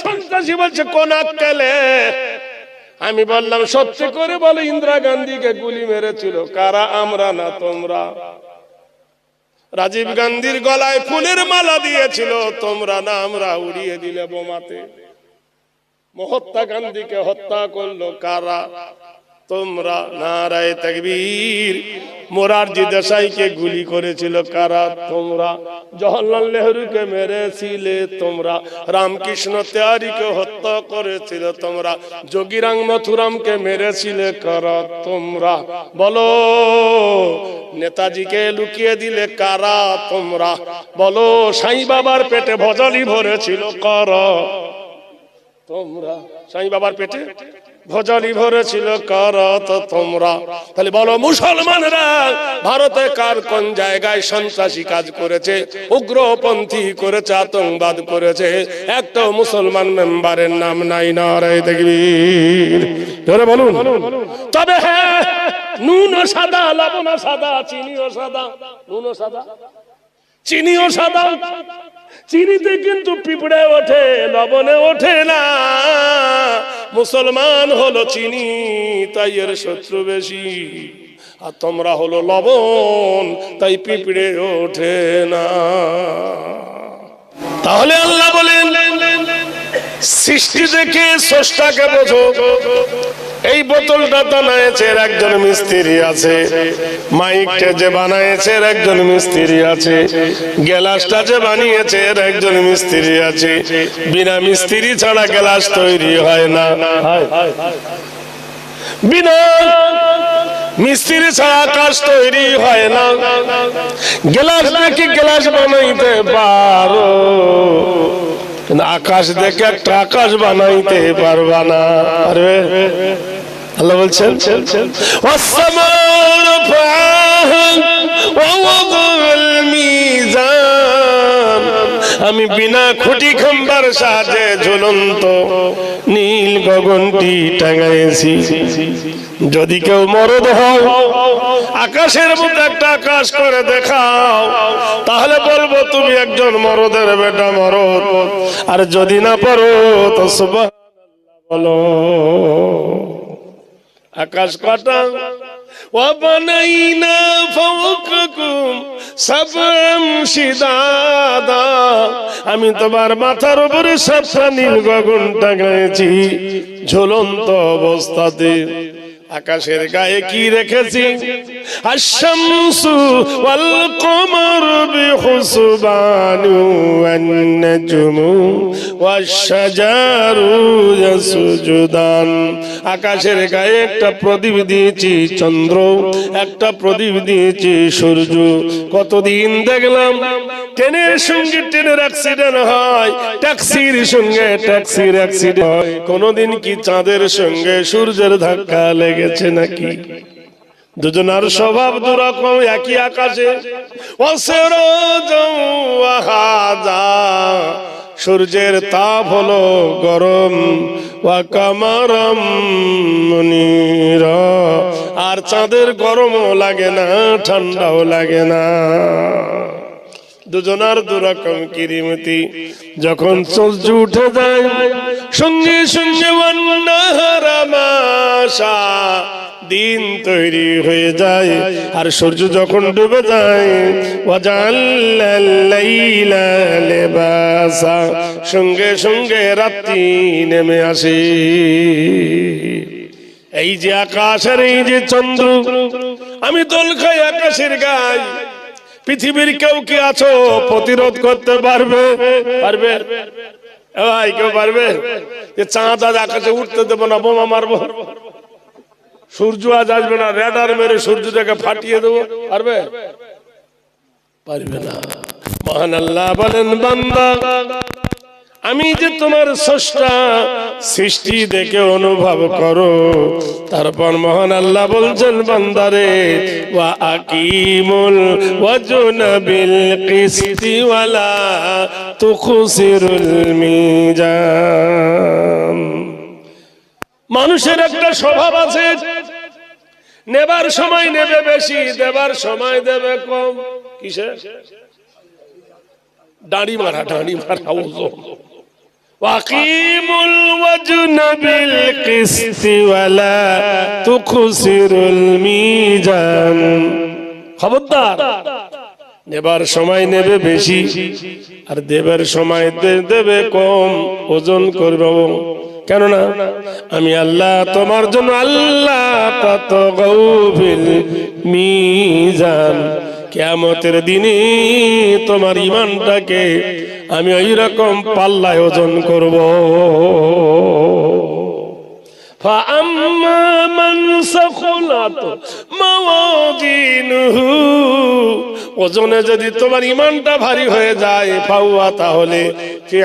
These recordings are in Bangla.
সন্ত্রাসী বলছে কোন আক্কেলে? আমি বললাম সত্যি করে বলো, ইন্দিরা গান্ধীকে গুলি মেরেছিল কারা? আমরা না তোমরা। রাজীব গান্ধীর গলায় ফুলের মালা দিয়েছিল তোমরা না আমরা? উড়িয়ে দিলে বোমাতে। মহাত্মা গান্ধীকে হত্যা করলো কারা? তোমরা। নারায়ে তাকবীর। মোরারজি দেশাইকে গুলি করেছিল কারা? তোমরা। জওহরলাল নেহরুকে মেরেছিলে তোমরা। রামকৃষ্ণ তেওয়ারিকে হত্যা করেছিল তোমরা। যোগীরাম মথুরামকে মেরেছিলে কারা? তোমরা। বলো, নেতাজিকে লুকিয়ে দিলে কারা? তোমরা। বলো, সাই বাবার পেটে ভজালি ভরেছিল কারা? তোমরা। সাই বাবার পেটে ভজালি ভরেছিল কারা? তো তোমরা। তাহলে বলো, মুসলমানরা ভারতে কার কোন জায়গায় সন্ত্রাসী কাজ করেছে, উগ্রপন্থী করেছে, আতঙ্কবাদ করেছে? একটা মুসলমান মেম্বারের নাম নাই। নারায়ে তাকবীর। জোরে বলুন। তবে হ্যাঁ, নুনও সাদা, লবণও সাদা, চিনিও সাদা। নুনও সাদা, চিনিও সাদা। চিনিতে কিন্তু পিঁপড়ে ওঠে, লবণে ওঠে না। মুসলমান হলো চিনি, তাই এর শত্রু বেশি। আর তোমরা হলো লবণ, তাই পিঁপড়ে ওঠে না। তাহলে আল্লাহ বলেন, সৃষ্টি দেখে স্রষ্টাকে বোঝো। এই বোতলটা বানায়েছে একজন মিস্ত্রি আছে, মাইকটা যে বানায়েছে একজন মিস্ত্রি আছে, গ্লাসটা যে বানিয়েছে একজন মিস্ত্রি আছে। বিনা মিস্ত্রি ছাড়া গ্লাস তৈরি হয় না। বিনা মিস্ত্রি ছাড়া আকাশ তৈরি হয় না। গ্লাস দেখে গ্লাস বানাইতে পারো, কিন্তু আকাশ দেখে একটা আকাশ বানাইতে পারবা না। পারবে? আল্লাহ বলছেন, আমি বিনা খুঁটি খাম্বার সাথে ঝুলন্ত নীল গগনটি টাঙাইছি। যদি কেউ মরদ হও, আকাশের মধ্যে একটা আকাশ করে দেখাও, তাহলে বলবো তুমি একজন মরদের বেটা মরদ। আর যদি না পারো তো সুবহানাল্লাহ বলো। আকাশ কটা? وَبَنَيْنَا فَوْقَكُمْ سَبْعًا شِدَادًا। আমি তোমার মাথার উপরে সাতটা নীল গগন টাঙাইছি ঝুলন্ত অবস্থাতে। আকাশের গায়ে কি রেখেছি? আশ-শামসু ওয়াল কমারু বিহুসবানি ওয়ান নাজমু ওয়াশ-শাজারু ইয়াসজুদান। আকাশের গায়ে একটা প্রদীপ দিয়েছি চন্দ্র, একটা প্রদীপ দিয়েছি সূর্য। কতদিন দেখলাম ট্রেনের সঙ্গে ট্রেনের অ্যাক্সিডেন্ট হয়, ট্যাক্সির সঙ্গে ট্যাক্সির অ্যাক্সিডেন্ট হয়। কোনদিন কি চাঁদের সঙ্গে সূর্যের ধাক্কা লেগেছে নাকি? দুজনার স্বভাব দুরকম, একই আকাশে। সূর্যের তাপ হলো গরম, ওয়া কামারাম মুনীরা। আর চাঁদের গরমও লাগে না, ঠান্ডাও লাগে না। দুজনার দুরকম কিরিমতি। যখন সূর্য উঠে যায় সঙ্গে সঙ্গে দিন তৈরি হয়ে যায়। আর সূর্য যখন ডুবে যায় সঙ্গে সঙ্গে রাত্রি নেমে আসে। এই যে আকাশের এই যে চন্দ্র, আমি দোল খাই আকাশের গায়ে। পৃথিবীর কেউ কি আছো প্রতিরোধ করতে পারবে? পারবে ভাই? কেউ পারবে? যে চাঁদ আজ আকাশে উঠতে দেবো না, বোমা মারবো। সূর্য আজ আসবে না, রেডার মেরে সূর্যটাকে ফাটিয়ে দেবো। পারবে? পারবে না। মহান আল্লাহ বলেন, বান্দা আমি যে তোমার স্রষ্টা, সৃষ্টি দেখে অনুভব করো। তারপর মহান আল্লাহ বলছেন, বান্দারে ওয়া আকিমুল ওয়াজনা বিল কিসতি ওয়ালা তুখসিরুল মিজান। মানুষের একটা স্বভাব আছে, নেবার সময় নেবে বেশি, দেবার সময় দেবে কম। কিসে? দাড়ি মারা, দাড়ি মারা ওজন। ওয়াকিমুল ওয়াজনা বিল কিসতি ওয়ালা তুখসিরুল মিজান। খবরদার, নেবার সময় নেবে বেশি আর দেবার সময় দেবে কম, ওজন করবে। কেননা আমি আল্লাহ তোমার জন্য আল্লাহ তাতগাউ ফিল মিজান, কিয়ামতের দিনে তোমার ঈমানটাকে আমি ওই রকম পাল্লায় ওজন করব। فأما من ثقلت موازينه, ওজনে যদি তোমার ঈমানটা ভারী হয়ে যায়, ফাওয়া, তাহলে ফি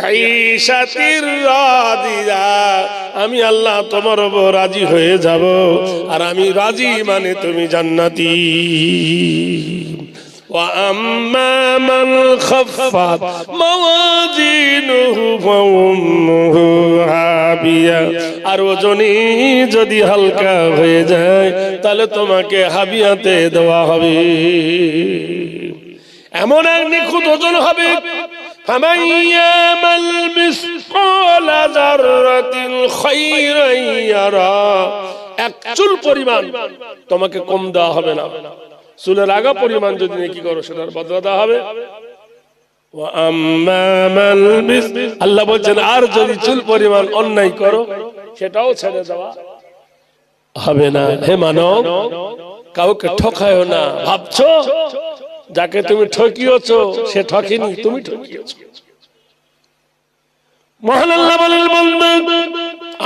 ঈশাতির রাদিয়া, আমি আল্লাহ তোমার উপর রাজি হয়ে যাব। আর আমি রাজি মানে তুমি জান্নাতি। وأما من خفت موازينه فأمه هاوية, আর ওজনে যদি হালকা হয়ে যায় তাহলে তোমাকে হাবিয়াতে দেওয়া হবে। এমন এক নিখুঁত ওজন হবে, فمن يعمل مثقال ذرة خيرا يره, এক চুল পরিমাণ তোমাকে কম দেওয়া হবে না। চুলের আগা পরিমাণ যদি নেকি করো সেটার বদলা দেওয়া হবে। আল্লাহ বলছেন আর যদি চুল পরিমাণ অন্যায় করো সেটাও ছেড়ে দেওয়া হবে না। হে মানব, কাউকে ঠকায়ও না। ভাবছো যাকে তুমি ঠকিয়েছো সে ঠকেনি, তুমি ঠকিয়েছো। মহান আল্লাহ বলেন, বান্দা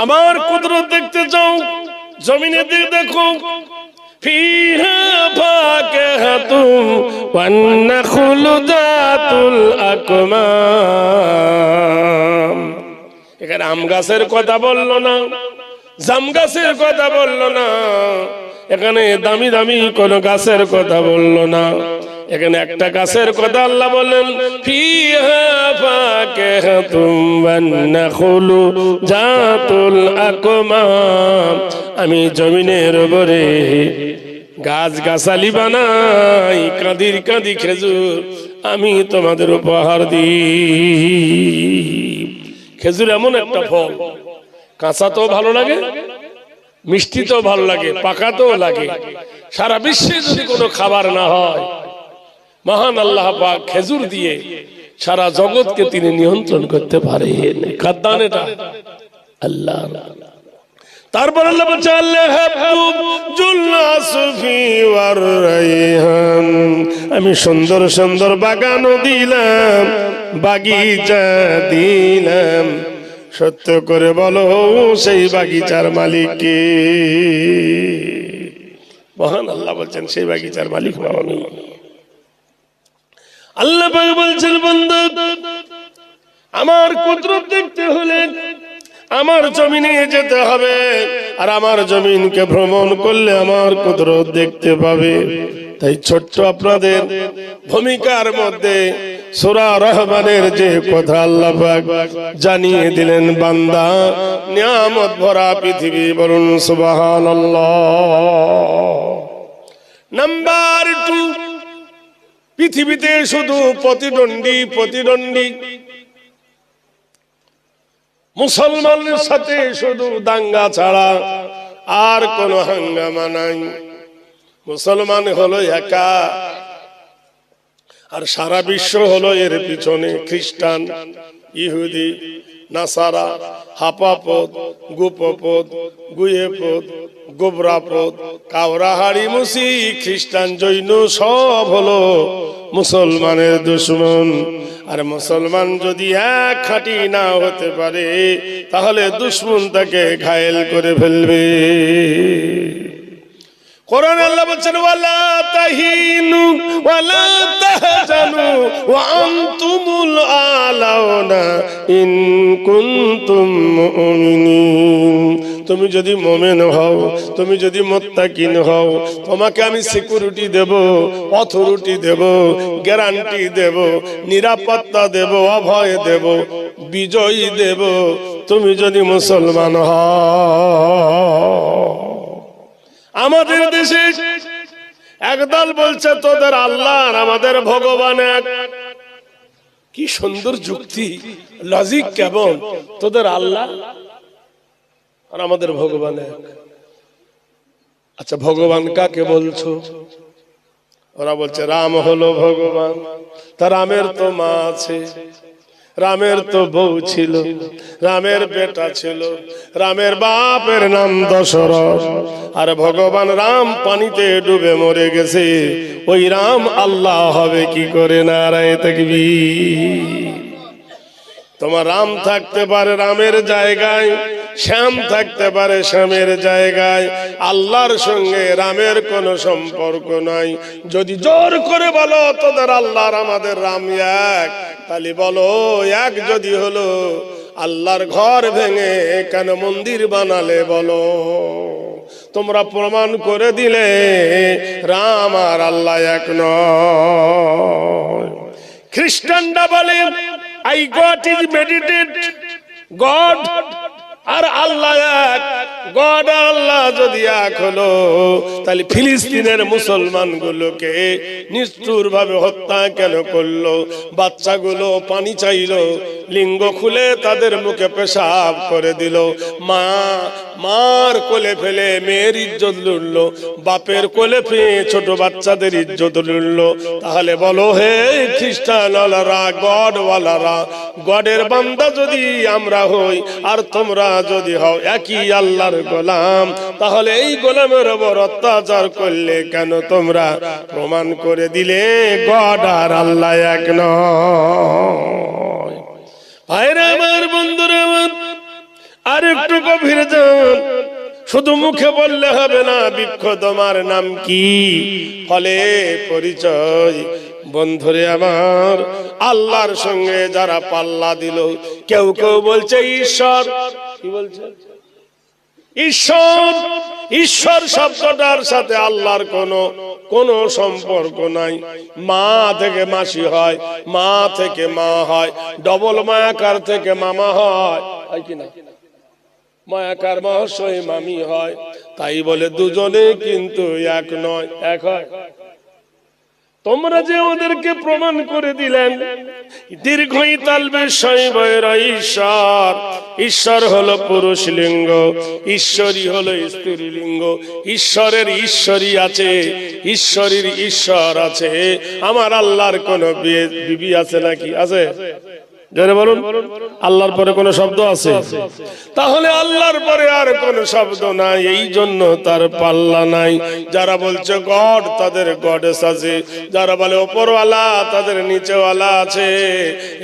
আমার কুদরত দেখতে চাও, জমিনের দিকে দেখো। ফিহা ফাকিহাতুন ওয়ান নাখলু যাতুল আকমাম, এখানে আম গাছের কথা বললো না, জাম গাছের কথা বললো না, এখানে দামি দামি কোন গাছের কথা বললো না, এখানে একটা গাছের কথা আল্লাহ বলেন, ফিহা ফাকিহাতুন ওয়ান নাখলু যাতুল আকমাম, আমি জমিনের উপরে গাছ গাছালি বানাই, কাঁদির কাঁদি খেজুর আমি তোমাদের উপহার দিই। খেজুর এমন একটা ফল, কাঁচা তো ভালো লাগে, মিষ্টি তো ভালো লাগে, পাকা তো লাগে। সারা বিশ্বে যদি কোনো খাবার না হয়, মহান আল্লাহ পাক খেজুর দিয়ে সারা জগৎকে তিনি নিয়ন্ত্রণ করতে পারেন। খাদ্যান এটা আল্লাহ। তারপর আল্লাহ বলছে, আমি সুন্দর সুন্দর বাগানও দিলাম, বাগিচা দিলাম। সত্য করে বলো সেই বাগিচার মালিক কে? মহান আল্লাহ বলছেন সেই বাগিচার মালিক আমি। আল্লাহ পাক বলছেন, বান্দা আমার কুদরত দেখতে হলে আমার জমিনে যেতে হবে, আর আমার জমিনকে ভ্রমণ করলে আমার কুদরত দেখতে পাবে। তাই ছোট্ট আপনাদের ভূমিকার মধ্যে সূরা রহমানের যে কথা আল্লাহ পাক জানিয়ে দিলেন, বান্দা নিয়ামত ভরা পৃথিবী, বলুন সুবহানাল্লাহ। নাম্বার 2, পৃথিবীতে শুধু প্রতিদ্বন্দ্বী, মুসলমানের সাথে শুধু দাঙ্গা ছাড়া আর কোনো হাঙ্গামা নাই। মুসলমান হলো একা, আর সারা বিশ্ব হলো এর পিছনে। খ্রিস্টান, ইহুদি, নাসারা, হাপাপদ, গুপপদ, গুয়েপদ, গোবরাপদ, কাওরাহাড়ি, মুসি, খ্রিস্টান, জৈন সব হলো মুসলমানের দুশমন। আর মুসলমান যদি এক খাঁটি না হতে পারে তাহলে দুশমন তাকে ঘায়েল করে ফেলবে। কোরআন আল্লাহ বলছেন, ওয়ালা তাহিনু ওয়ালা তাহজানু ওয়া আনতুমুল আলাউনা ইন কুনতুম মুমিনিন। তুমি যদি মুমিন হও, তুমি যদি মুত্তাকিন হও, তোমাকে আমি সিকিউরিটি দেব, অথরিটি দেব, গ্যারান্টি দেব, নিরাপত্তা দেব, অভয় দেব, বিজয়ী দেব, তুমি যদি মুসলমান হও। আমাদের দেশে একদল বলছে তোদের আল্লাহ আর আমাদের ভগবান এক। কি সুন্দর যুক্তি, লজিক কেমন! তোদের আল্লাহ আর আমাদের ভগবান এক। আচ্ছা, ভগবান কাকে বলছো? ওরা বলছে রাম হলো ভগবান। তা রামের তো মা আছে, রামের তো বউ ছিল, রামের বেটা ছিল, রামের বাপের নাম দশরথ। আর ভগবান রাম পানিতে ডুবে মরে গেছে, ওই রাম আল্লাহ হবে কি করে? নারায়ে তাকবীর। তোমার রাম থাকতে পারে রামের জায়গায়, শ্যাম থাকতে পারে শ্যামের জায়গায়, আল্লাহর সঙ্গে রামের কোনো সম্পর্ক নাই। যদি জোর করে বলো তোদের আল্লাহ আর আমাদের রাম এক, তাহলে বলো এক যদি হলো, আল্লাহর ঘর ভেঙে কেন মন্দির বানালে বলো? তোমরা প্রমাণ করে দিলে রাম আর আল্লাহ এক নয়। খ্রিস্টানরা বলে I got is meditate God আর আল্লাহ এক। গড আল্লাহ যদি এক হলো, তাহলে ফিলিস্তিনের মুসলমান গুলোকে নিষ্ঠুর ভাবে হত্যা কেন করলো? বাচ্চাগুলো পানি চাইলো, লিঙ্গ খুলে তাদের মুখে পেশাব করে দিল। মার কোলে ফেলে মেয়ের ইজ্জত লুটলো, বাপের কোলে ফেলে ছোট বাচ্চাদের ইজ্জত লুটলো। তাহলে বলো হে খ্রিস্টানওয়ালারা, গডওয়ালারা, গডের বান্দা যদি আমরা হই আর তোমরা যদি হও একই আল্লাহর গোলাম, তাহলে এই গোলামের উপর অত্যাচার করলে কেন তোমরা? প্রমাণ করে দিলে গড আর আল্লাহ এক নয়। ভাইরা আমার, বন্ধুরা আমার, আর একটু গভীর যান। শুধু মুখে বললে হবে না বৃক্ষ তোমার নাম কি, ফলে পরিচয়। বন্ধুরে আমার, আল্লাহর সঙ্গে যারা পাল্লা দিল, কেউ কেউ বলছে ঈশ্বর। কি বলছে? ঈশ্বর। ঈশ্বর শব্দটার সাথে আল্লাহর কোনো সম্পর্ক নাই। মা থেকে মাসি হয়, মা থেকে মা হয়, ডবল মায়াকার থেকে মামা হয়, হয় কিনা? মায়াকার মহাশয় মামি হয়। তাই বলে দুজনে কিন্তু এক নয়, এক হয়। তোমরা যে ওদেরকে প্রমাণ করে দিলেন দীর্ঘই তালবে শৈবর ঈশ্বর, ঈশ্বর হলো পুরুষ লিঙ্গ, ঈশ্বরী হলো স্ত্রী লিঙ্গ। ঈশ্বরের ঈশ্বরী আছে, ঈশ্বরীর ঈশ্বর আছে। আমার আল্লাহর কোন বিবি আছে নাকি? আছে? জোরে বলুন। আল্লাহর পরে কোন শব্দ আছে? তাহলে আল্লাহর পরে আর কোন শব্দ নাই, এই জন্য তার পাল্লা নাই। যারা বলছে গড, তাদের গডেস আছে। যারা বলে ওপরওয়ালা, তাদের নিচেওয়ালা আছে।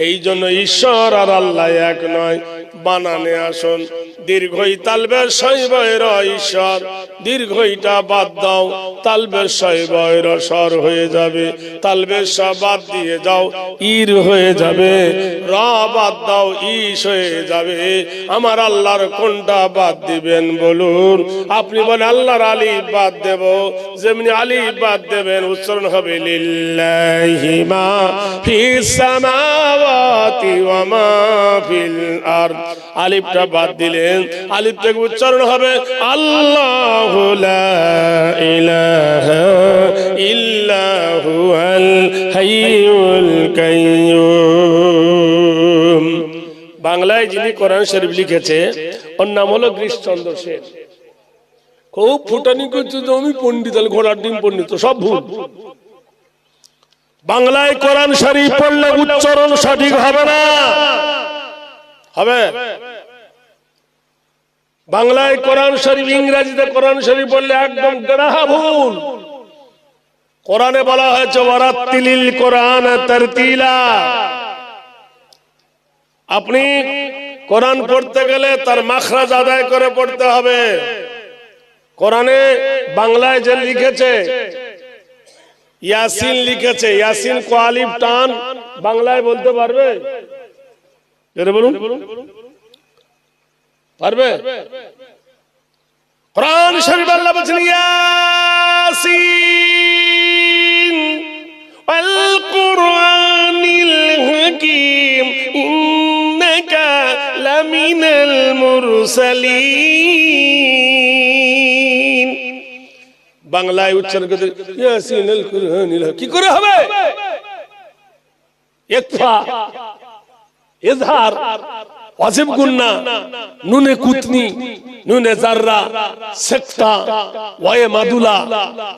এই জন্য ঈশ্বর আর আল্লাহ এক নয়। বানানে আসুন। দীর্ঘই তালবে শৈবর ঈশ্বর, দীর্ঘইটা বাদ দাও, তালবে শৈবর স্বর হয়ে যাবে। তালবে স বাদ দিয়ে যাও, ইর হয়ে যাবে। র বাদ দাও, ইস হয়ে যাবে। আমার আল্লাহর কোনটা বাদ দিবেন বলুন? আপনি বলেন আল্লাহর আলিফ বাদ দেব, যেমনি আলিফ বাদ দেবেন উচ্চারণ হবে লিল্লাহি মা ফিস সামাওয়াতি ওয়া মা ফিল আরদ। আলিফটা বাদ দিলেন, আলিফ থেকে উচ্চারণ হবে আল্লাহু লা ইলাহা ইল্লা হুয়াল হাইয়ুল কাইয়্যুম। বাংলায় যিনি কোরআন শরীফ লিখেছে ওর নাম হলো গিরিশচন্দ্র সেন। খুব ফুটানি করছে যে আমি পণ্ডিত, ঘোড়ার ডিম পণ্ডিত, সব ভুল। বাংলায় কোরআন শরীফ পড়লে উচ্চারণ সঠিক হবে না। হবে? বাংলায় কোরআন শরীফ, ইংরেজিতে কোরআন শরীফ বললে একদম গ্রাহা ভুল। কোরআনে বলা হয়েছে ওয়ারাত্তিলিল কোরআন তারতিলা। আপনি কোরআন পড়তে গেলে তার মাখরাজ আদায় করে পড়তে হবে। কোরআনে বাংলায় যে লিখেছে ইয়াসিন লিখেছে, ইয়াসিন কো আলিফ টান বাংলায় বলতে পারবে? বলুন, পারবে? কোরআন শরীফ আল্লাহ বলেছেন ইয়াসিন ওয়াল কুরআনিল হাকীম ইন্নাকা লামিনাল মুরসালিন। বাংলায় উচ্চারণ করতে ইয়াসিনুল কুরআনিল, কি করে হবে? ইকফা, ইজহার, ওয়াজিব গুন্না, নুনে কুতনি, নুনে জাররা, সেকতা, ওয়ায়ে মাদুলা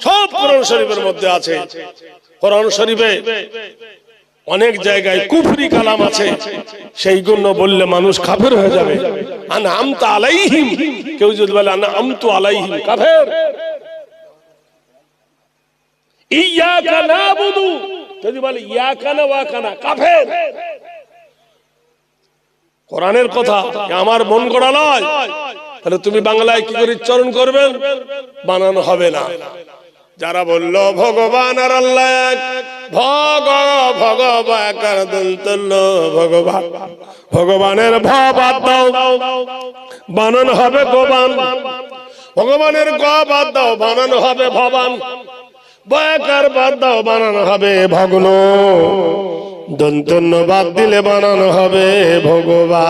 সব কোরআন শরীফের মধ্যে আছে। কোরআন শরীফে অনেক জায়গায় কুফরি কালাম আছে, সেইগুলো বললে মানুষ কাফের হয়ে যাবে। আনআমতা আলাইহিম, কেউ যদি বলে আনআমতু আলাইহিম, কাফের। ইয়াকা নাবুদু, যদি বলে ইয়াকা না ওয়াকা না, কাফের। কোরআনের কথা আমার মন গড়া নয়, তাহলে তুমি বাংলায় কি করে উচ্চারণ করবেন? বানানো হবে না। যারা বলল ভগবান আর আল্লাহ এক, ভগবান, ভগবানের ভ বাদ দাও, বানানো হবে গোবান। ভগবানের গ বাদ দাও, বানানো হবে ভবান। বয়াকার বাদ দাও, বানানো হবে ভগ্ন। দন্তন্য বাদ দিলে বানানো হবে ভগবান,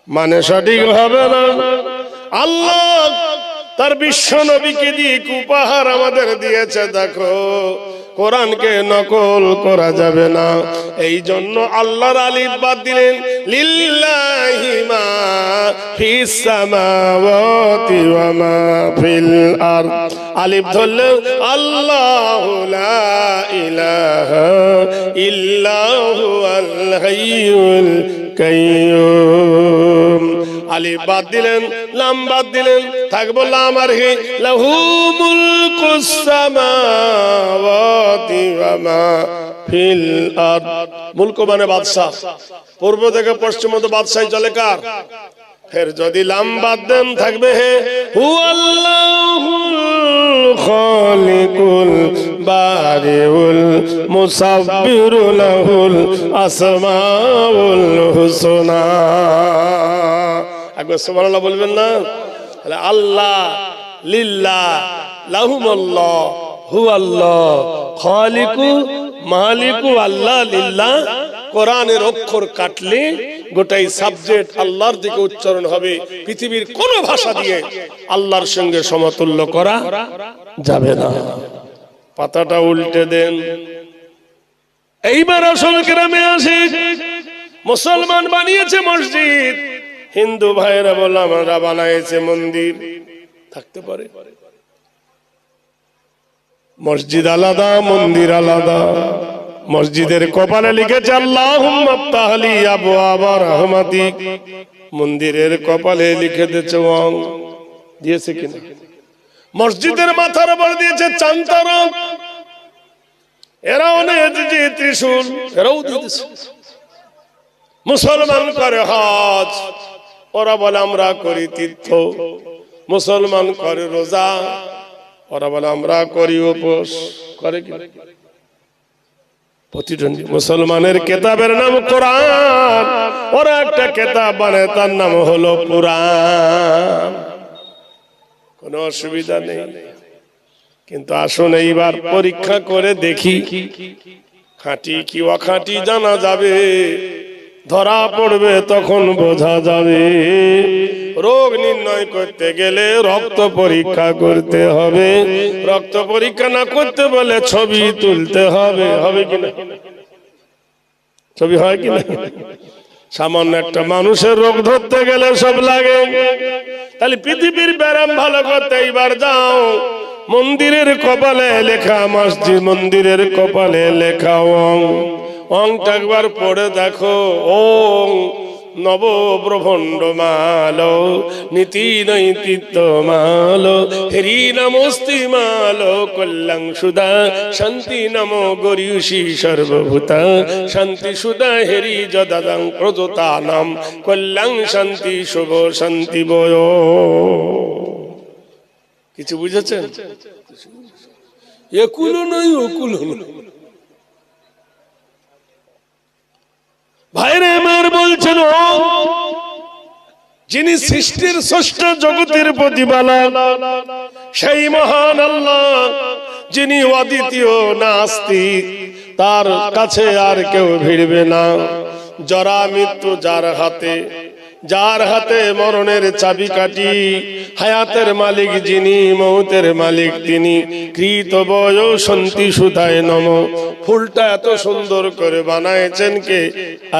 মানে সঠিক হবে না। আল্লাহ তার বিশ্ব নবীকে দিয়ে উপহার আমাদের দিয়েছে। দেখো, কোরআনকে নকল করা যাবে না, এই জন্য আল্লাহর আলিফ বাদ দিলেন। লিল্লাহি মা ফিস সামাওয়াতি ওয়া মা ফিল আরদ, আলিফ ধরলেন আল্লাহু লা ইলাহা ইল্লা হুয়াল হাইয়ুল কাইয়্যুম। আলিফ বাদ দিলেন, লাম বাদ দিলেন, থাকবো লাম আর হি। লাহু মুলকুস সামাওয়াতি ওয়া মা ফিল আরদ। মুলক মানে বাদশা, পূর্ব থেকে পশ্চিম তো বাদশাহী চলে কার? ফের যদি লাম বাদ দেন থাকবে হে হুয়াল্লাহুল খালিকুল বারিউল মুসাব্বিরু লাহুল আসমাউল হুসনা। একবার সুবহানাল্লাহ বলবেন না? আল্লাহ, লিল্লাহ, লাহুমুল্লাহ, হুয়াল্লাহ, খালিকু, মালিকু, আল্লাহ, লিল্লাহ। কোরআনের অক্ষর কাটলে গোটাই সাবজেক্ট আল্লাহর দিকে উচ্চারণ হবে। পৃথিবীর কোন ভাষা দিয়ে আল্লাহর সঙ্গে সমতুল্য করা যাবে না। পাতাটা উল্টে দেন। এইবার আসল গ্রামে আসে। মুসলমান বানিয়েছে মসজিদ, হিন্দু ভাইরা বলল আমরা বানাইছে মন্দির। থাকতে পারে, মসজিদ আলাদা, মন্দির আলাদা। মসজিদের কপালে লিখেছে আল্লাহুম্মা আফতাহলি আবওয়াবা রাহমাতিক, মন্দিরের কপালে লিখে দিয়েছে ওয়াং। দিয়েছে কিনা? মসজিদের মাথার উপর দিয়েছে চাঁদতারা, এরাও নিয়েছে ত্রিশূল, এরাও দিয়েছে। মুসলমান করে হজ, ওরা বলে আমরা করি তীর্থ। মুসলমান করে রোজা, ওরা বলে আমরা করি উপোস। করে কি? প্রতিদ্বন্দ্বী। মুসলমানের কেতাবের নাম কোরআন, ওরা একটা কেতাব বানায়, তার নাম হলো পুরাণ। কোনো অসুবিধা নেই, কিন্তু আসুন এইবার পরীক্ষা করে দেখি, খাঁটি কি অখাঁটি জানা যাবে। ধরা পড়বে তখন বোঝা যাবে। রোগ নির্ণয় করতে গেলে রক্ত পরীক্ষা করতে হবে। রক্ত পরীক্ষা না করতে বলে ছবি তুলতে হবে। হবে কিনা? ছবি হয় কিনা? সামান্য একটা মানুষের রোগ ধরতে গেলে সব লাগে। তাহলে পৃথিবীর ব্যারাম ভালো করতে এইবার যাও, মন্দিরের কপালে লেখা মসজিদ, মন্দিরের কপালে লেখা ওং। অংটা একবার পড়ে দেখো। ওং নব ব্রহ্মণ্ড মালো নীতি নৈতিত্ব মালো হেরি নমস্তি মালো কল্যাং সুদা শান্তি নমো গরিয়সী সর্বভূতা শান্তি সুদা হেরি যদাদাং প্রদতা নাম কল্যাং শান্তি শুভ শান্তি বয়। কিছু বুঝেছেন? একুলো নয় ওকুলো নয়। ভাইরে আমার বলছেন, ও যিনি সৃষ্টির ষষ্ঠ জগতের প্রতিপালক, সেই মহান আল্লাহ, যিনি অদ্বিতীয় নাস্তিক, তার কাছে আর কেউ ভিড়বে না। জরা মৃত্যু যার হাতে, যার হাতে মরণের চাবিকাঠি, হায়াতের মালিক যিনি, মৌতের মালিক তিনি। কৃত বয় শান্তি সুধায় নম। ফুলটা এত সুন্দর করে বানায়েছেন কে?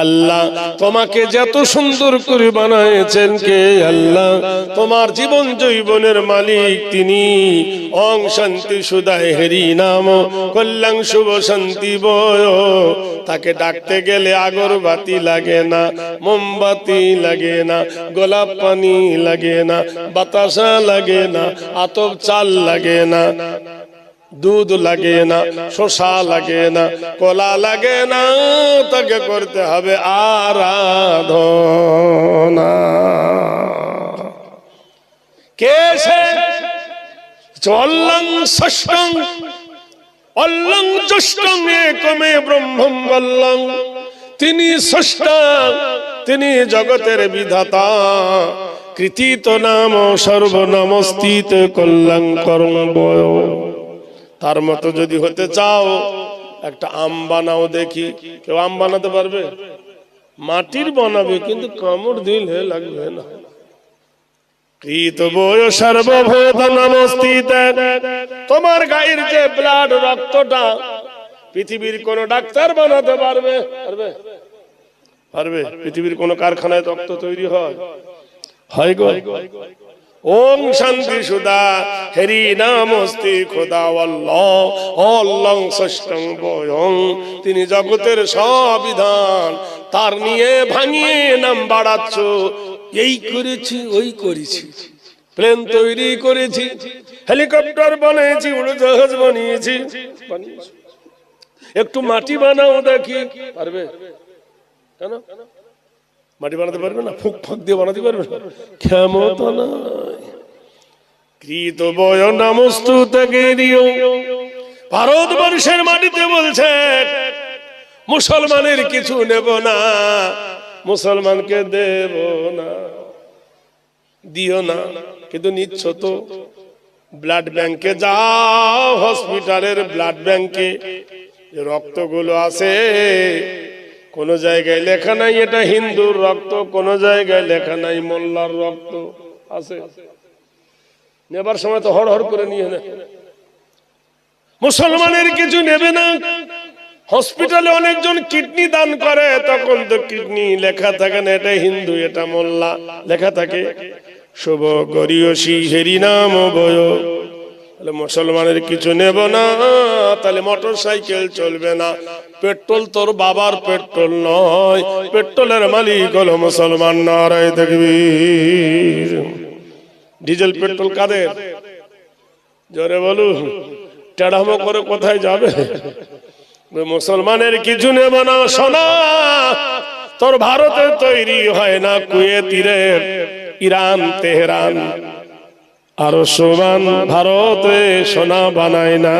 আল্লাহ। তোমাকে যত সুন্দর করে বানায়েছেন কে? আল্লাহ। তোমার জীবন যৌবনের মালিক তিনি। ওং শান্তি সুধায় হেরি নাম, কল্যাণ শুভ শান্তি বয়। তাকে ডাকতে গেলে আগরবাতি লাগে না, মোমবাতি লাগে না, গোলাপ পানি লাগে না, বাতাসা লাগে না, আতপ চাল লাগে না, দুধ লাগে না, শসা লাগে না, কলা লাগে না, তাকে করতে হবে আরাধনা। কে সে? অল্লং ষষ্ঠং অল্লং জ্যেষ্ঠং একমে ব্রহ্মম বল্লং। তিনি স্রষ্টা, তিনি জগতের বিধাতা। কৃতিত নাম সর্বনমস্তিত কল্যাণ কর্ম বয়। তার মতো যদি হতে চাও একটা আম বানাও দেখি। কেউ আম বানাতে পারবে? মাটির বানাবে, কিন্তু কামড় দিলে লাগবে না। কৃত বয় সর্বভূত নমস্তিত। তোমার গায়ের যে ব্লাড, রক্তটা পৃথিবীর কোন ডাক্তার বানাতে পারবে? পারবে? পারবে? পৃথিবীর কোন কারখানায় রক্ত তৈরি হয়? হয় গো। ওং শান্তি সুধা হেরি নামস্তি খোদা আল্লাহ অল্লং ষষ্ঠং বয়ং। তিনি জগতের সব বিধান তার নিয়ে ভাঙিয়ে নাম বাড়াচ্ছ। এই করেছি, ওই করেছি, প্লেন তৈরি করেছি, হেলিকপ্টার বানিয়েছি, উড়োজাহাজ বানিয়েছি। একটু মাটি বানাও দেখি। পারবে? কেন মাটি বানাতে পারবে না? ফুক ফাঁক দিয়ে বানাতে পারবে না? ক্ষমতা নাই। কৃত বয় নমস্তুতে গেরিও। ভারতবর্ষের মাটিতে বলছে মুসলমানের কিছু নেব না, মুসলমানকে দেব না, দিও না। কিন্তু নিচ্ছ তো। ব্লাড ব্যাংকে যাও, হসপিটালের ব্লাড ব্যাংকে রক্তগুলো আছে, কোন জায়গায় লেখা নাই এটা হিন্দুর রক্ত, কোন জায়গায় লেখা নাই মোল্লার রক্ত আছে। নেবার সময় তো হড় হড় করে নিয়ে নেয়। মুসলমানের কিছু নেবে না। হসপিটালে অনেকজন কিডনি দান করে, তখন তো কিডনি লেখা থাকে না এটা হিন্দু, এটা মোল্লা লেখা থাকে। শুভ গরিয়সী হেরি নাম বয়। মুসলমানের কিছু নেব না, তাহলে মোটর সাইকেল চলবে না। পেট্রোল তোর বাবার পেট্রোল নয়, পেট্রোলের মালিক হলো মুসলমান। নারায়ে তাকবীর। ডিজেল পেট্রোল কাদের? জোরে বলুন। টেড়ামো করে কোথায় যাবে? মুসলমানের কিছু নেব না। সোনা তোর ভারতে তৈরি হয় না, কুয়েত, ইরান, তেহরান আর সোমান ভারতে সোনা বানায় না।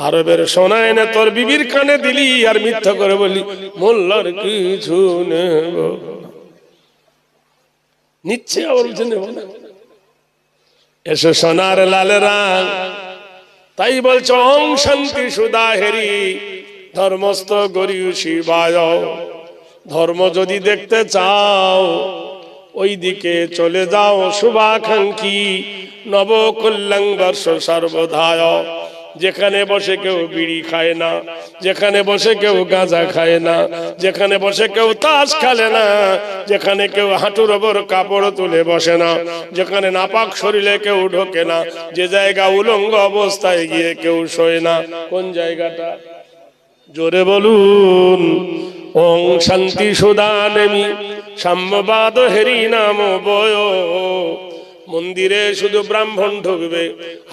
আরবের সোনা এনে তোর বিবির কানে দিলি আর মিথ্যা করে বলি মোল্লার কিছু নেব। নিচ্ছে আবার নেব না। এসে সোনার লাল রাং। তাই বলছ ওং শান্তি সুধা হেরি ধর্মস্থ গরিয়সী বায়। ধর্ম যদি দেখতে চাও ওই দিকে চলে যাও, শুভাকাঙ্ক্ষী নব কল্যাণ বর্ষ সর্বধায়। যেখানে বসে কেউ বিড়ি খায় না, যেখানে বসে কেউ গাঁজা খায় না, যেখানে বসে কেউ তাস খেলে না, যেখানে কেউ হাঁটুর ওপর কাপড় তুলে বসে না, যেখানে নাপাক শরীরে কেউ ঢোকে না, যে জায়গা উলঙ্গ অবস্থায় গিয়ে কেউ শোয় না। কোন জায়গাটা? জোরে বলুন। ওং শান্তি সুধা নেমি সাম্যবাদ হেরি নাম বয়। মন্দিরে শুধু ব্রাহ্মণ ঢুকবে,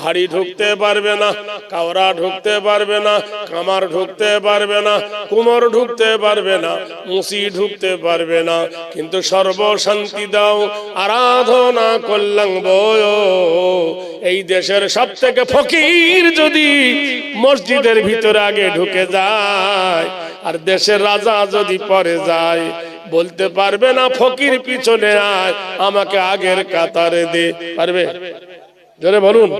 হাড়ি ঢুকতে পারবে না, কাওড়া ঢুকতে পারবে না, কামার ঢুকতে পারবে না, কুমোর ঢুকতে পারবে না, মুসি ঢুকতে পারবে না। কিন্তু সর্বশান্তি দাও আরাধনা কল্যাণ বয়। এই দেশের সব থেকে ফকির যদি মসজিদের ভিতরে আগে ঢুকে যায়, আর দেশের রাজা যদি পরে যায়, বলতে পারবে না ফকির পিছনে আয়, আমাকে আগের কাতারে দে। পারবে? জোরে বলুন।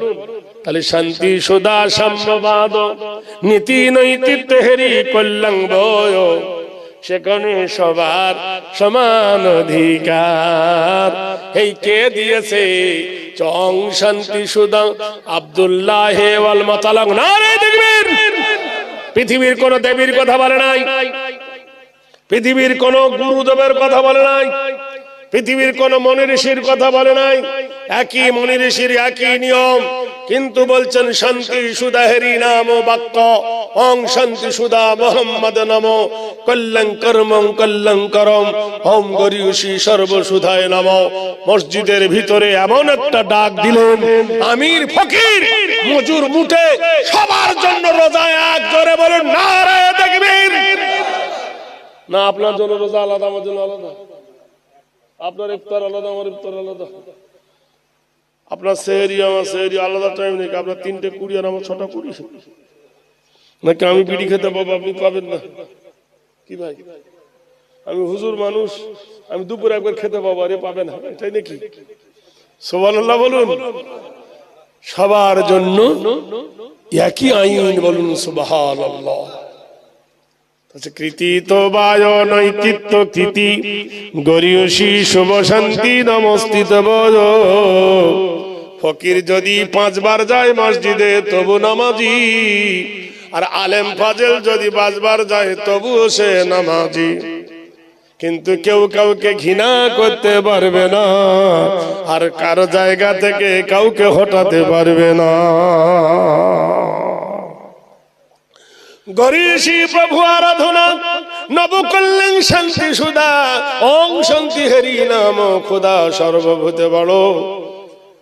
তাহলে শান্তি সুধা সাম্যবাদ নীতি নৈতিক হেরি কল্যাণ বয়। সেখানে সবার সমান অধিকার। এই কে দিয়েছে? চং শান্তি সুদা আব্দুল্লাহ ওয়াল মাতালাক। নারে দেখবেন পৃথিবীর কোন দেবীর কথা বলে নাই, পৃথিবীর কোন গুরুদেবের কথা বলে নাই, পৃথিবীর কোন মনি ঋষির কথা বলে নাই। একই মনি ঋষির একই নিয়ম, কিন্তু বলছেন শান্তি সুদা হেরি নাম বাক্য ওং শান্তি সুদা মোহাম্মদ নমো কল্যাণকরমং কল্যাণকরম ওম গরিয়সী সর্বসুধায় নমো। মসজিদের ভিতরে এমন একটা ডাক দিলেন, আমির ফকির মজুর মুঠে সবার জন্য রোজা এক জোরে বলুন নারে তাকবীর। না আপনার জন্য রোজা আলাদা, আমার জন্য আলাদা, আপনার ইফতার আলাদা, আমার ইফতার আলাদা, আপনার সেহরি আমার সেহরি আলাদা টাইম নেই। আপনার 3টে 20 আর আমার 6টা 20, নাকি আমি বিড়ি খেতে পাবো আপনি পাবেন না? কি ভাই, আমি হুজুর মানুষ, আমি দুপুরে একবার খেতে পাবো, আরে পাবেন না, এটাই নাকি? সুবহানাল্লাহ বলুন। সবার জন্য একই আইন বলুন সুবহানাল্লাহ। কৃতি তো বায় নৈতিত্ব কৃতি গরিয়সী শুভ শান্তি নমস্তিত বজ। ফকির যদি 5 বার যায় মসজিদে তবু নামাজি, আর আলেম ফাজেল যদি 5 বার যায় তবুও সে নামাজি। কিন্তু কেউ কাউকে ঘৃণা করতে পারবে না, আর কারো জায়গা থেকে কাউকে হটাতে পারবে না। গরিয়সী প্রভু আরাধনা নবকল্যাণ শান্তি সুদা ওং শান্তি হেরি নাম খোদা সর্বভূতে বড়।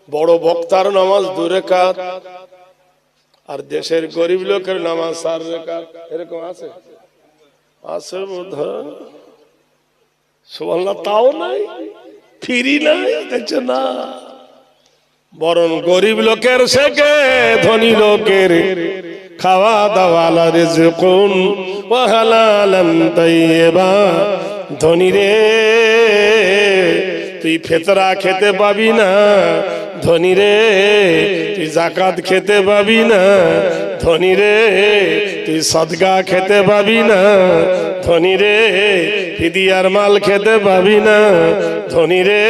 বড় বক্তার নামাজ 2 রাকাত, আর দেশের গরিব লোকের নামাজ 4 রাকাত। এরকম আছে? আছে বোধহয়। সুবহানাল্লাহ। তাও নাই, ফ্রি নাই, দেখছো না? বরং গরিব লোকের থেকে ধনী লোকের খাওয়া দাওয়া রিজকুন ওয়া হালালান তাইয়্যিবা। ধনী রে তুই ফিতরা খেতে পাবি না, ধনী রে তুই যাকাত খেতে পাবি না, ধনী রে তুই সদকা খেতে পাবি না, ধনী রে ফিদিয়ার মাল খেতে পাবি না, ধনী রে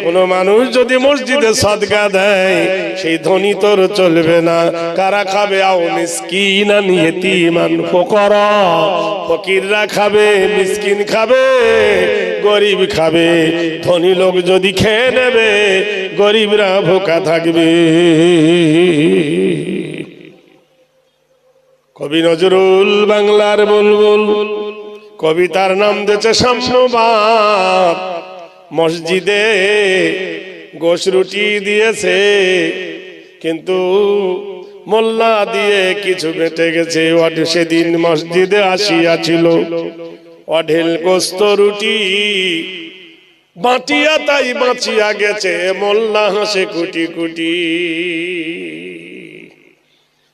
কোন মানুষ যদি মসজিদে সদকা দেয় সেই ধনী তোর চলবে না। কারা খাবে? আও মিসকিনান ইয়তীমান ফুকারা। ফকিররা খাবে, মিসকিন খাবে, গরিব খাবে। ধনী লোক যদি খেয়ে নেবে গরিবরা ভোকা থাকবে। কবি নজরুল বাংলার বুলবুল, কবিতার নাম দিয়েছে সাম্যবাদ। মসজিদে গোশ রুটি দিয়েছে, কিন্তু মোল্লা দিয়ে কিছু বেঁচে গেছে। সেদিন মসজিদে আসিয়াছিল অঢেল গোস্ত রুটি, বাঁচিয়া তাই বাঁচিয়া গেছে, মোল্লা হাসে কুটি কুটি।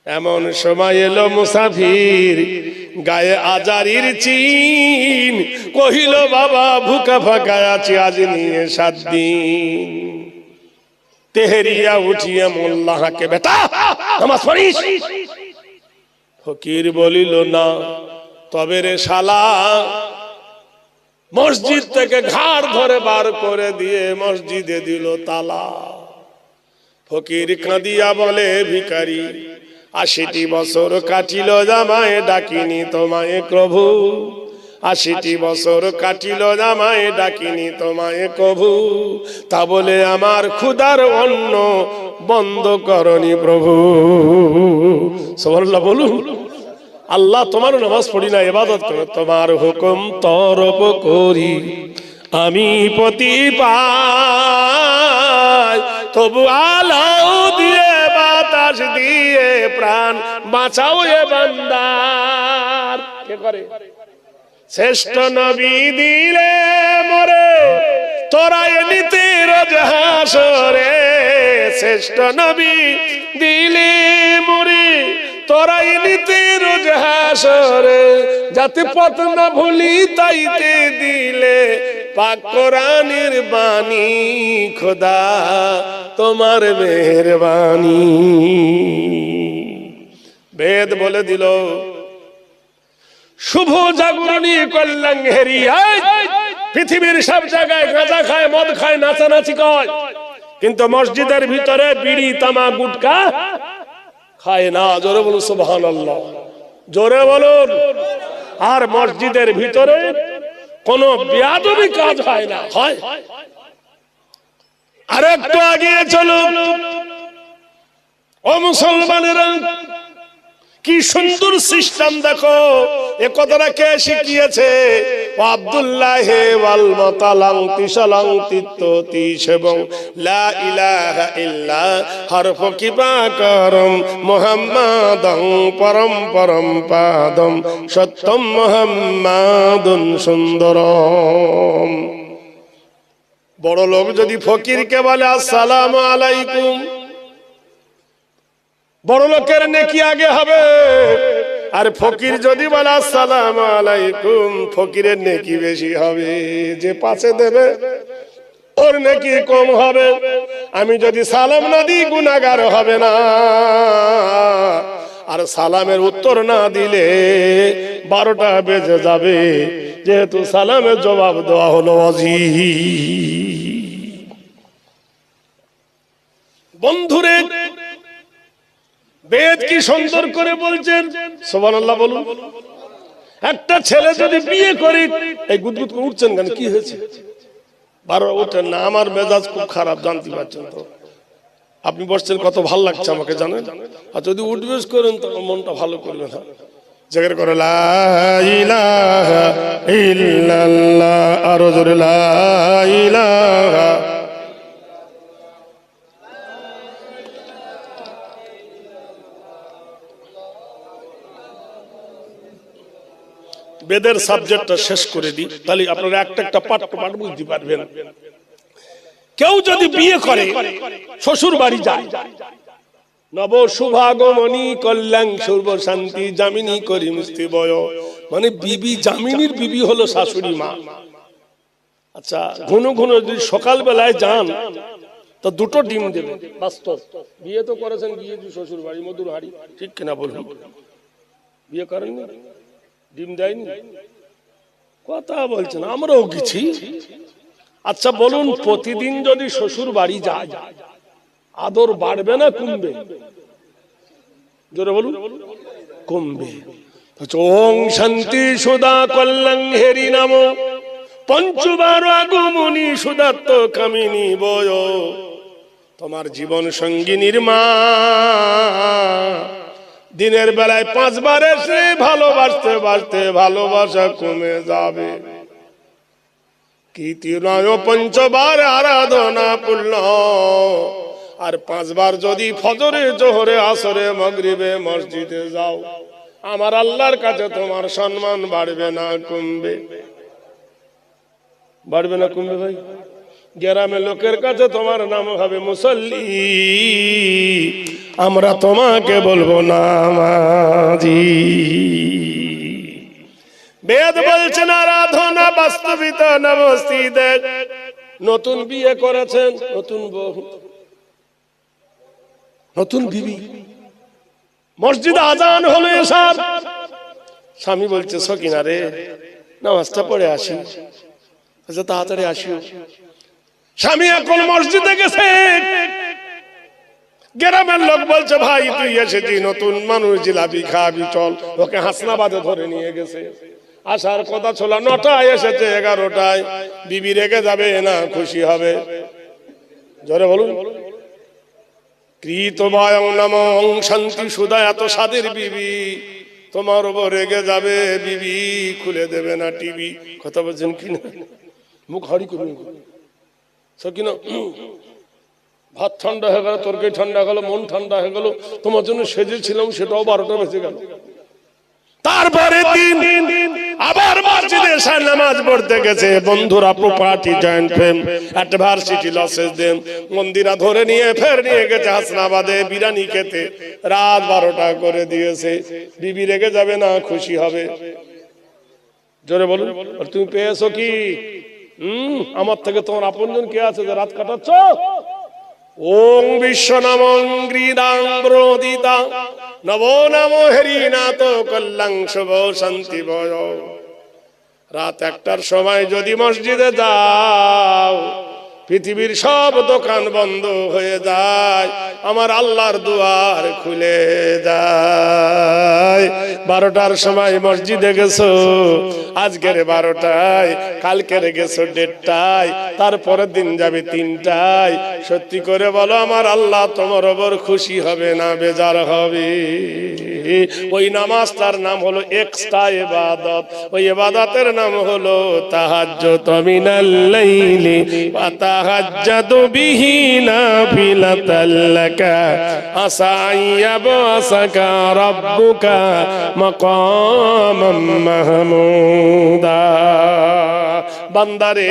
এমন সময় এলো মুসাফির, গায়ে আজারির চিন, কহিল বাবা ভুকা ফাঁকা আছি আজ নিয়ে 7 দিন। তেহেরিয়া উঠিয়া মোল্লাহাকে, বেটা নামাজ পড়িস? ফকির বলিল না। তবে রে শালা, মসজিদ থেকে ঘাড় ধরে বার করে দিয়ে মসজিদে দিল তালা। ফকির কাঁদিয়া বলে ভিখারি, 80টি বছর কাটিল জামায় ডাকিনি তোমায় প্রভু। 80টি বছর কাটিল জামায় ডাকিনি তোমায় প্রভু। তা বলে আমার ক্ষুধার অন্ন বন্ধ করনি প্রভু। সুবহানাল্লাহ বলুন। আল্লাহ তোমার নামাজ পড়ি না, ইবাদত করো, তোমার হুকুম তরক করি আমি পতি পাই। তবু আলো দিয়ে বাতাস দিয়ে প্রাণ বাঁচাও এ বান্দার। কে করে? শ্রেষ্ঠ নবী দিলে মরে তোরা এমনিতে রোজ হাসরে। শ্রেষ্ঠ নবী দিলে মরে তোরা এমনিতে রোজ হাসরে। যাতে পথ না ভুলি তাইতে দিলে পাক কোরআনের বাণী। খোদা তোমার মেহেরবানি। বেদ বলে দিল শুভ জাগরণী কল্যাণ হেরি। পৃথিবীর সব জায়গায় গাঁজা খায়, মদ খায়, নাচানাচি করে, কিন্তু মসজিদের ভিতরে বিড়ি তামা গুটকা খায় না। জোরে বলুন সুবহানাল্লাহ, জোরে বলুন। আর মসজিদের ভিতরে কোন বেয়াদবি কাজ হয় না। হয় আর একটু এগিয়ে চলুন ও মুসলমানেরা, কি সুন্দর সিস্টেম দেখো। এ কথাটা কে শিখিয়েছে? আব্দুল্লাহ ওয়াল মাতালাং তিসালাং তিত্ততিশ এবং লা ইলাহা ইল্লা হরফ কিবাকারম মুহাম্মাদাং পরম পরম পাদম সত্যম মুহাম্মাদুন সুন্দরম। বড় লোক যদি ফকিরকে বলে আসসালামু আলাইকুম, বড় লোকের নেকি আগে হবে। আর ফকির যদি বলে আসসালামু আলাইকুম, ফকিরের নেকি বেশি হবে। যে পাশে দেবে ওর নেকি কম হবে। আমি যদি সালাম না দিই গুনাহগার হবে না। আর সালামের উত্তর না দিলে 12টা বেজে যাবে, যেহেতু সালামের জবাব দেওয়া হলো ওয়াজিব। বন্ধুরে, বেদ কি সুন্দর করে বলছেন, সুবহানাল্লাহ বলুন। একটা ছেলে যদি বিয়ে করে, এই গুদগুদ করে উঠছেন কেন, কি হয়েছে? 12 ওঠেন না, আমার মেজাজ খুব খারাপ, জানতে পারছেন তো। আপনি বসছেন, কত ভালো লাগছে আমাকে জানেন। আর যদি উঠবেশ করেন তো মনটা ভালো করবে না। জিকির করে লা ইলাহা ইল্লাল্লাহ, আরো জোরে লা ইলাহা। বেদের সাবজেক্টটা শেষ করে দিই, তাহলে আপনারা একটা একটা পাঠ বুঝতে পারবেন। কেউ যদি বিয়ে করে, শ্বশুর বাড়ি যায়, নব শুভাগমনী কল্যাণ সর্ব শান্তি জামিনী করি মুস্তি বয়, মানে বিবি জামিনীর বিবি হলো শাশুড়ি মা। আচ্ছা, ঘন ঘন যদি সকাল বেলায় যান তো 2টো ডিম দেবে। বাস্তব, বিয়ে তো করেছেন, গিয়ে শ্বশুর বাড়ি মধুর হাড়ি, ঠিক কিনা বলুন? বিয়ে করেননি, ডিম দেয়নি, কথা বলছেন, আমরাও গেছি। আচ্ছা বলুন, প্রতিদিন যদি শ্বশুর বাড়ি যায়, আদর বাড়বে না কমবে? জোরে বলুন, কমবে। ওং শান্তি সুদা কল্যাণ হেরি নাম পঞ্চবার আগমনী সুদাত্ত কামিনী বয়। তোমার জীবন সঙ্গিনীর মা দিনের বেলায় 5 বার এসে ভালোবাসতে বাসতে ভালোবাসা কমে যাবে। কীর্তনয় 5বার আরাধনা পূর্ণ। আর 5 বার যদি ফজরে জোহরে আসরে মাগরিবে মসজিদে যাও, আমার আল্লাহর কাছে তোমার সম্মান বাড়বে না কমবে? বাড়বে না কমবে? ভাই, গ্রামের লোকের কাছে তোমার নাম হবে মুসল্লি, আমরা তোমাকে বলবো নামাজি। বেদ বলছেন আরাধনা বাস্তবিত নমস্তিদে। নতুন বিয়ে করেছেন, নতুন বউ, নতুন বিবি, মসজিদে আজান হলো এসব, স্বামী বলছে সকিনা রে নামাজটা পড়ে আসি। আচ্ছা তাড়াতাড়ি আসিও। স্বামী এখন মসজিদে গেছে, গ্রামের লোক বলছে ভাই তুই এসেছি, নতুন মানুষ, জিলাপি খাবি, চল। ওকে হাসনাবাদে ধরে নিয়ে গেছে। আসার কথা ছিল 9টায়, এসেছে 11টায়। বিবি রেগে যাবে না খুশি হবে? জোরে বলুন। কৃত বায়ং নমঃ শান্তি সুদা, এত স্বাদের বিবি, তোমার উপর রেগে যাবে, বিবি খুলে দেবে না টিভি। কথা বলছেন কিনা? মুখ হাড়ি করুন সকিনা। ভাত ঠান্ডা হয়ে গেল, তরকারি ঠান্ডা গেল, মন ঠান্ডা হয়ে গেল, তোমার জন্য সেজেছিলাম, সেটাও 12টা বেজে গেল। তারপরে দিন আবার মসজিদে এসে নামাজ পড়তে গেছে। বন্ধুরা, প্রপার্টি জয়েন্ট ফেম, একটা ভার্সিটি লসেস দেন, মন্দিরা ধরে নিয়ে ফের নিয়ে গেছে হাসনাবাদে বিরিয়ানি খেতে। রাত 12টা করে দিয়েছে। বিবি রেগে যাবে না খুশি হবে? জোরে বলুন। তুমি পেয়েছো কি? আমার থেকে তোমার আপনজন কে আছে যে রাত কাটাচ্ছ? ওং বিশ্ব নামং গ্রীদাং ব্রোদিতা নবো নমো হরিনাথ কল্যাং শুভ শান্তি বয়। রাত 1টার সময় যদি মসজিদে যাও, পৃথিবীর সব দোকান বন্ধ হয়ে যায়, আমার আল্লাহর দুয়ার খুলে যায়। 12টার সময় মসজিদে গেছো, আজকের 12টায়, কালকের গেছো 1:30টায়, তারপরের দিন যাবে 3টায়। সত্যি করে বলো, আমার আল্লাহ তোমার ওপর খুশি হবে না বেজার হবে? ওই নামাজটার নাম হলো এক্সট্রা ইবাদত, ওই ইবাদতের নাম হলো তাহাজ্জুদ। মিনাল লাইলি ওয়া তাহাজ্জাদু বিহি নাফিলাতাল লাকা আসা ইয়াবসাকা রাব্বুকা মাকামাম মাহমুদা। বান্দারে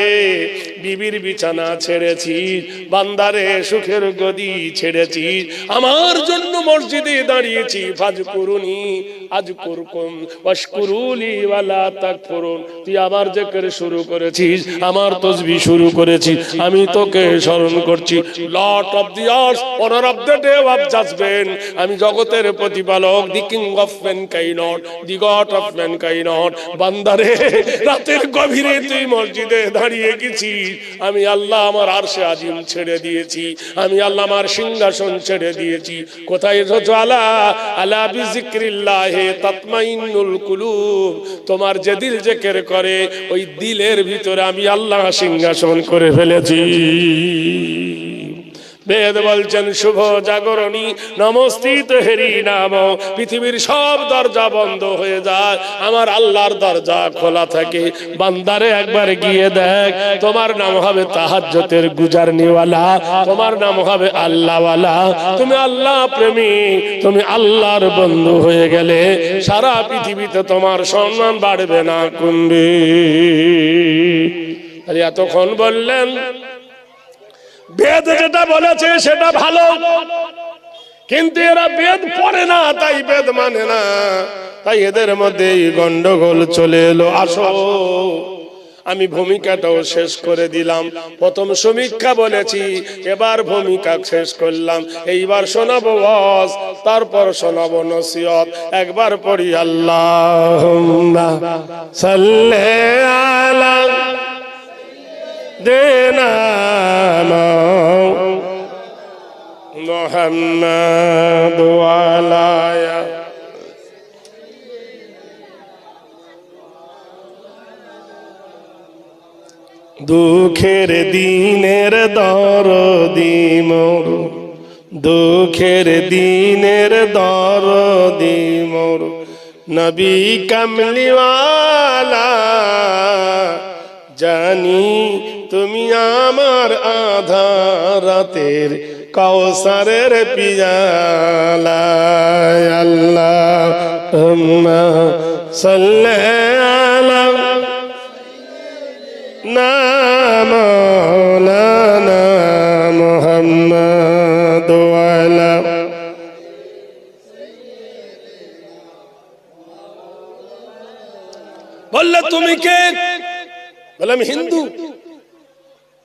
বিবির বিছানা ছেড়েছিস, বান্দারে সুখের গদি ছেড়েছিস, আমার জন্য মসজিদে দাঁড়িয়েছি। ফাজকুরুনি আজকুরকুম ওয়াশকুরুলি ওয়ালা তাকফুরুন। তুই আমার জিকির শুরু করেছিস, আমার তাসবিহ শুরু করেছিস, আমি তোকে স্মরণ করছি। Lord of the earth, honour of the day of judgement, আমি জগতের প্রতিপালক, the king of mankind, the God of mankind. বান্দারে রাতের গভীরে তুই মসজিদে দাঁড়িয়ে গেছিস, আমি আল্লাহ আমার আরশে আজিম ছেড়ে দিয়েছি, আমি আল্লাহ আমার সিংহাসন ছেড়ে দিয়েছি। কোথায় এসেছো? আলা আলা বিজিক্রিল্লাহি তাতমাইন্নুল কুলুব। তোমার যে দিল জিকির করে, ওই দিলের ভিতরে আমি আল্লাহ সিংহাসন করে ফেলেছি। বেদ বলছেন, শুভ জাগরণী নমস্তিত হেরি নাম। পৃথিবীর সব দরজা বন্ধ হয়ে যায়, আমার আল্লাহর দরজা খোলা থাকে। বান্দারে একবার গিয়ে দেখ, তোমার নাম হবে তাহাজ্জুদের গুজারনিওয়ালা, তোমার নাম হবে আল্লাহওয়ালা। তুমি আল্লাহ প্রেমী, তুমি আল্লাহর বন্ধু হয়ে গেলে সারা পৃথিবীতে তোমার সম্মান বাড়বে না কমবে। এতক্ষণ বললেন বেদ যেটা বলেছে সেটা ভালো, কিন্তু এরা বেদ পড়ে না, তাই বেদ মানে না, তাই এদের মধ্যে গন্ডগোল চলে এলো। আসো, আমি ভূমিকাটাও শেষ করে দিলাম। প্রথম সমীক্ষা বলেছি, এবার ভূমিকা শেষ করলাম। এইবার শোনাবো ওয়াজ, তারপর শোনাবো নসিহত। একবার পড়ি আল্লাহুম্মা সাল্লি আলা দেনা মুহাম্মাদ ওয়া আলা দুঃখের দিনের দরদি মোর, দুঃখের দিনের দরদি মোর নবী কামলিওয়ালা। জানি তুমি আমার আধার রাতের কাউসারের পিয়ালা। আল্লাহুম্মা সাল্লি আলা মাওলানা মুহাম্মাদ ওয়া আলা। বললে তুমি কে? বললাম হিন্দু।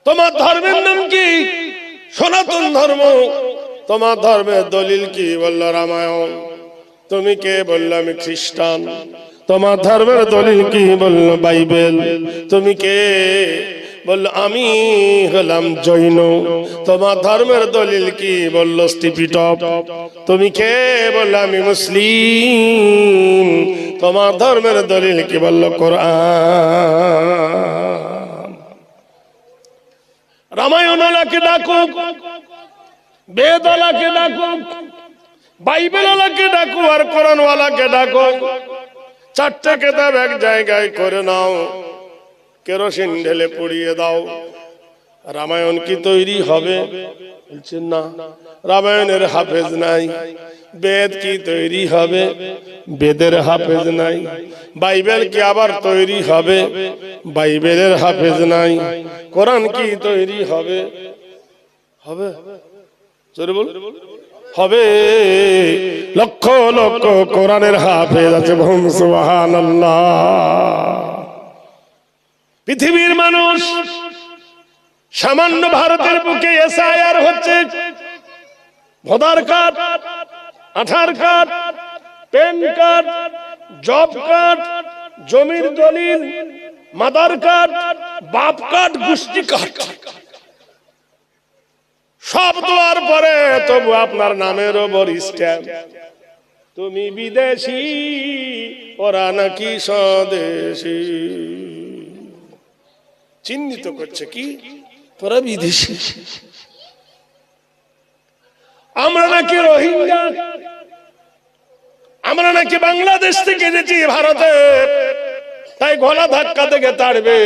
তোমার ধর্মের নাম কি? সনাতন ধর্ম। তোমার ধর্মের দলিল কি? বলল রামায়ণ। তুমি কে? বললাম আমি খ্রিস্টান। তোমার ধর্মের দলিল কি? বলল বাইবেল। তুমি কে? বলল আমি হলাম জৈন। তোমার ধর্মের দলিল কি? বলল স্টিপিটপ। তুমি কে? বলল আমি মুসলিম। তোমার ধর্মের দলিল কি? বলল কোরআন। রামায়ণওয়ালাকে ডাকুক, বেদওয়ালাকে ডাকুক, বাইবেলওয়ালাকে ডাকুক, আর কোরআনওয়ালাকে ডাকুক। চারটে কিতাব এক জায়গায় করে নাও, কেরোসিন ঢেলে পুড়িয়ে দাও। রামায়ণ কি তৈরি হবে? বলছেন না, রামায়ণের হাফেজ নাই। বেদ কি তৈরি হবে? বেদের হাফেজ নাই। বাইবেল কি আবার তৈরি হবে? বাইবেলের হাফেজ নাই। কোরআন কি তৈরি হবে? হবে? জোরে বল। হবে। লক্ষ লক্ষ কোরআনের হাফেজ আছে। সুবহানাল্লাহ। পৃথিবীর মানুষ, সামান্য ভারতের বুকে এসআইআর হচ্ছে। Voter card, Aadhaar card, PAN card, job card, জমির দলিল, মাদার কার্ড, বাপ কার্ড, গোষ্ঠী কার্ড। সব দেওয়ার পরে তবু আপনার নামের ওপর স্ট্যাম্প, তুমি বিদেশি ওরা নাকি স্বদেশি। চিহ্নিত করছে কি তোরা বিদেশি, আমরা নাকি রোহিঙ্গা, আমরা নাকি বাংলাদেশ থেকে এসেছি ভারতে, তাই গলা ধাক্কা থেকে তাড়বে,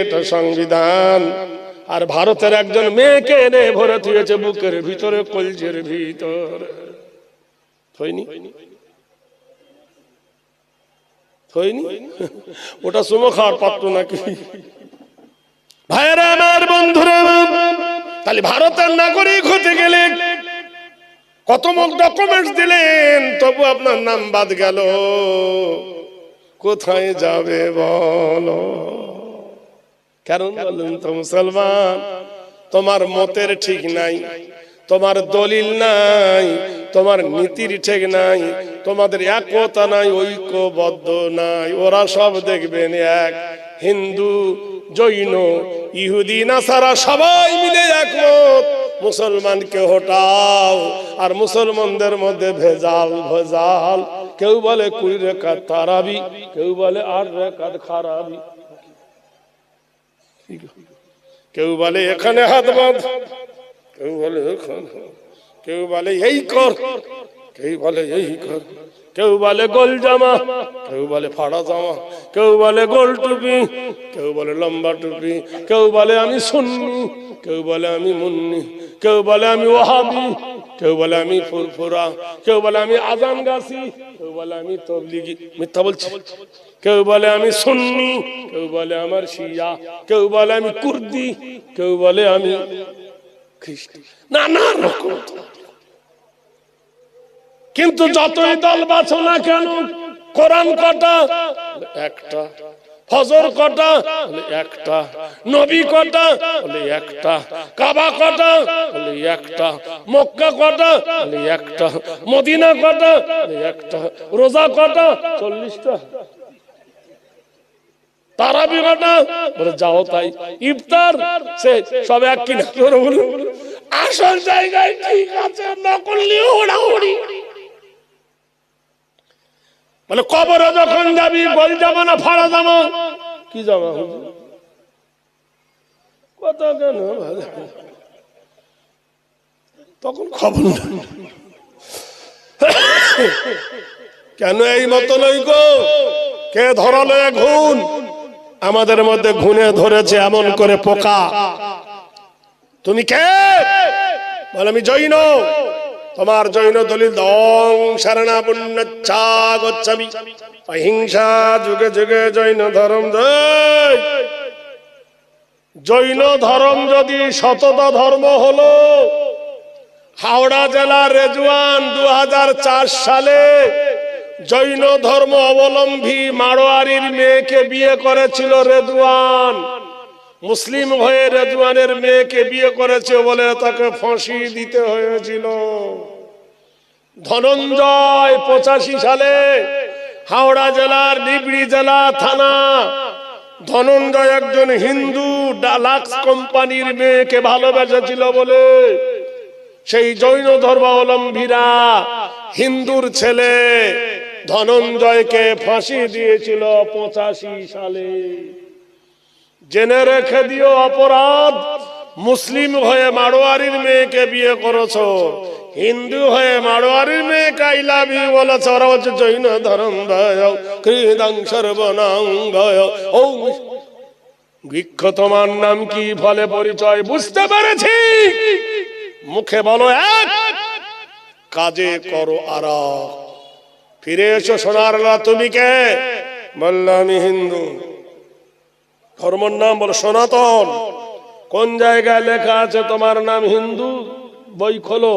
এটা সংবিধান। আর ভারতের একজন মেয়েকে এনে ভরে দিয়েছে বুকের ভিতরে, কলজের ভিতর। হয়নি হয়নি, ওটা সুমো খাওয়ার পাত্র নাকি? ভাইরা আমার, বন্ধুরা, তাহলে ভারতের নাগরিক হতে গেলে কত ডকুমেন্টস দিলেন, তবু আপনার নাম বাদ গেল। কোথায় যাবে বলো? কারণ বলুন তো মুসলমান, তোমার মতের ঠিক নাই, তোমার দলিল নাই, তোমার নীতির ঠিক নাই, তোমাদের একতা নাই, ঐক্যবদ্ধ নাই। ওরা সব দেখবেন এক, হিন্দু, জৈন, ইহুদি, নাসারা সবাই মিলে একমত, মুসলমানকে হটাও। আর মুসলমানদের মধ্যে ভেজাল ভেজাল, কেউ বলে 20 রাকাত তারাবি, কেউ বলে 8 রাকাত খারাবি, কেউ বলে এখানে হাত বাঁধ, কেউ বলে এখানে, কেউ বলে এই কর, কেউ বলে এই কর, কেউ বলে গোল জামা, কেউ বলে ফাড়া জামা, কেউ বলে গোল টুপি, কেউ বলে লম্বা টুপি, কেউ বলে আমি সুন্নি, কেউ বলে আমি মুন্নি, কেউ বলে আমি ওহাবি, কেউ বলে আমি ফুরফুরা, কেউ বলে আমি আজান গাছি, কেউ বলে আমি তবলিগি। মিথ্যা বলছি? কেউ বলে আমি সুন্নি, কেউ বলে আমার শিয়া, কেউ বলে আমি কুর্দি, কেউ বলে আমি খ্রিস্টান, নানা রকম। কিন্তু যতই দল বাছো না কেন, কোরআন কটা? একটা। ফজর কটা? একটা। নবী কটা? একটা। কাবা কটা? একটা। মক্কা কটা? একটা। মদিনা কটা? একটা। রোজা কটা? 40টা। তারাবি কটা? বলে যাও তাই। ইফতার সে সব এক কিনা, আসল জায়গায় ঠিক আছে, নকলি ওড়াউড়ি। বলে কবরে যখন যাবি, গোল জামা না ফাড়া জামা? কি জামা? কথা কেন তখন খবর না। কেন এই মতো নৈক? কে ধরালো ঘুণ? আমাদের মধ্যে ঘুণে ধরেছে এমন করে পোকা। তুমি কে? বলে আমি জৈন। তোমার জৈন দলিল দং শরণা পুণ্যচ্ছা গচ্ছামি, অহিংসা যুগে যুগে জৈন ধর্ম। জৈন ধর্ম যদি সততা ধর্ম হলো, হাওড়া জেলার রেজওয়ান 2004 সালে জৈন ধর্ম অবলম্বী মারোয়ারির মেয়েকে বিয়ে করেছিল রেজওয়ান। মুসলিম হয়ে রেজওয়ানের মেয়েকে বিয়ে করেছে বলে তাকে ফাঁসি দিতে হয়েছিল। ধনঞ্জয় 85 সালে হাওড়া জেলার নিবড়ি জেলা থানা, ধনঞ্জয় একজন হিন্দু ডালাক্স কোম্পানির মেয়েকে ভালোবেসেছিল বলে সেই জৈন ধর্মাবলম্বীরা হিন্দুর ছেলে ধনঞ্জয়কে ফাঁসি দিয়েছিল 85 সালে। জেনে রেখে দিও অপরাধ। মুসলিম হয়ে মারোয়ারির মেয়েকে বিয়ে করেছো, হিন্দু হয়ে মারোয়ারির মেয়েকে আই লাভ ইউ বলেছ, ওরা হচ্ছে জৈন ধর্ম কৃদং সর্বনাঙ্গ। ও বৃক্ষ, তোমার নাম কি, ফলে পরিচয় বুঝতে পেরেছি। মুখে বলো এক, কাজে করো আর। ফিরে এসো সোনার আল্লাহ। তুমি কে? বললাম আমি হিন্দু। ধর্মের নাম বলো সনাতন। কোন জায়গায় লেখা আছে তোমার নাম হিন্দু? বই খোলো।